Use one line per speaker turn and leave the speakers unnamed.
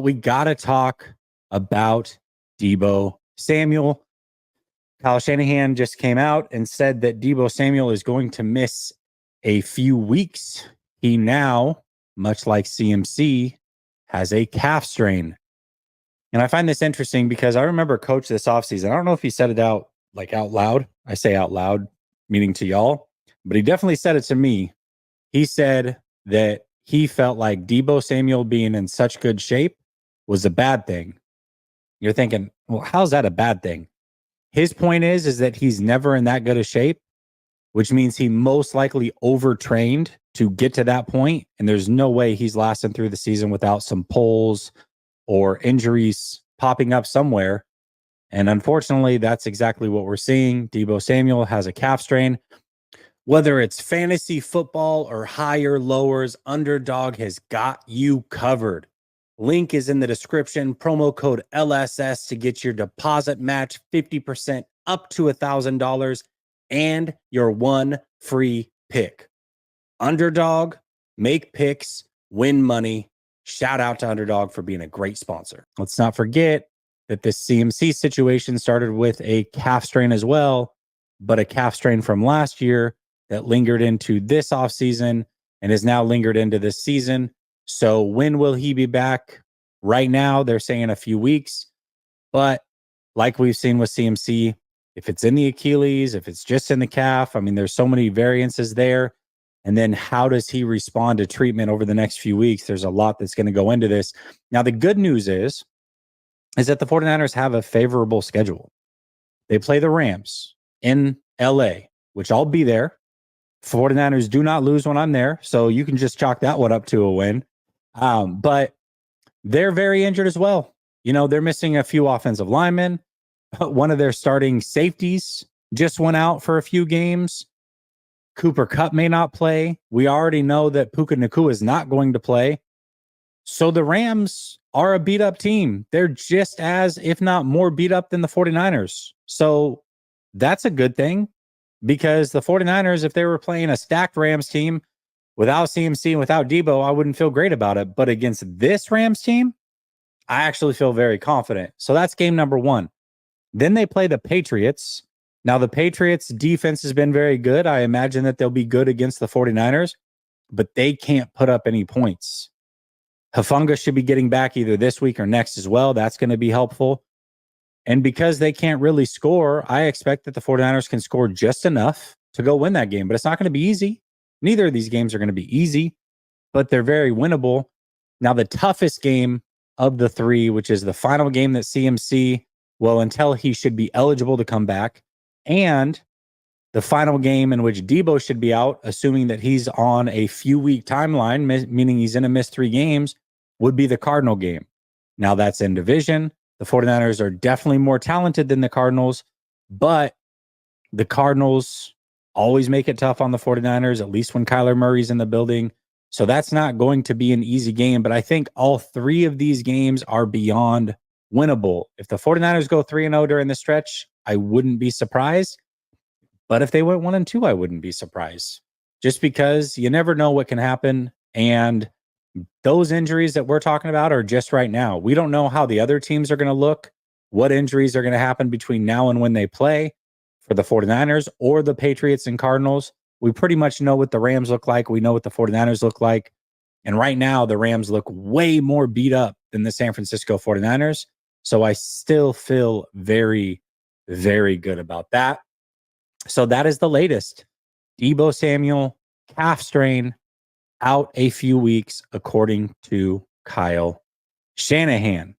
We got to talk about Deebo Samuel. Kyle Shanahan just came out and said that Deebo Samuel is going to miss a few weeks. He now, much like CMC, has a calf strain. And I find this interesting because I remember Coach this offseason. I don't know if he said it out loud. I say out loud, meaning to y'all, but he definitely said it to me. He said that he felt like Deebo Samuel being in such good shape was a bad thing. You're thinking, well, how's that a bad thing? His point is that he's never in that good a shape, which means he most likely overtrained to get to that point, and there's no way he's lasting through the season without some pulls or injuries popping up somewhere. And unfortunately, that's exactly what we're seeing. Deebo Samuel has a calf strain. Whether it's fantasy football or higher lowers, Underdog has got you covered. Link is in the description. Promo code LSS to get your deposit match 50% up to $1,000 and your one free pick. Underdog, make picks, win money. Shout out to Underdog for being a great sponsor. Let's not forget that this CMC situation started with a calf strain as well, but a calf strain from last year that lingered into this offseason and is now lingered into this season. So when will he be back? Right now, they're saying a few weeks. But like we've seen with CMC, if it's in the Achilles, if it's just in the calf, I mean, there's so many variances there. And then how does he respond to treatment over the next few weeks? There's a lot that's going to go into this. Now, the good news is that the 49ers have a favorable schedule. They play the Rams in LA, which I'll be there. 49ers do not lose when I'm there, so you can just chalk that one up to a win. But they're very injured as well. You know, they're missing a few offensive linemen. One of their starting safeties just went out for a few games. Cooper Kupp may not play. We already know that Puka Nacua is not going to play. So the Rams are a beat-up team. They're just as, if not more, beat up than the 49ers. So that's a good thing. Because the 49ers, if they were playing a stacked Rams team without CMC and without Deebo, I wouldn't feel great about it. But against this Rams team, I actually feel very confident. So that's game number one. Then they play the Patriots. Now, the Patriots' defense has been very good. I imagine that they'll be good against the 49ers, but they can't put up any points. Hufanga should be getting back either this week or next as well. That's going to be helpful. And because they can't really score, I expect that the 49ers can score just enough to go win that game. But it's not going to be easy. Neither of these games are going to be easy, but they're very winnable. Now, the toughest game of the three, which is the final game that CMC, well, until he should be eligible to come back, and the final game in which Deebo should be out, assuming that he's on a few-week timeline, meaning he's going to miss 3 games, would be the Cardinal game. Now, that's in division. The 49ers are definitely more talented than the Cardinals, but the Cardinals always make it tough on the 49ers, at least when Kyler Murray's in the building. So that's not going to be an easy game, but I think all 3 of these games are beyond winnable. If the 49ers go 3-0 during the stretch, I wouldn't be surprised. But if they went 1-2, I wouldn't be surprised. Just because you never know what can happen. And those injuries that we're talking about are just right now. We don't know how the other teams are going to look, what injuries are going to happen between now and when they play for the 49ers or the Patriots and Cardinals. We pretty much know what the Rams look like. We know what the 49ers look like. And right now, the Rams look way more beat up than the San Francisco 49ers. So I still feel very, very good about that. So that is the latest. Deebo Samuel, calf strain, out a few weeks, according to Kyle Shanahan.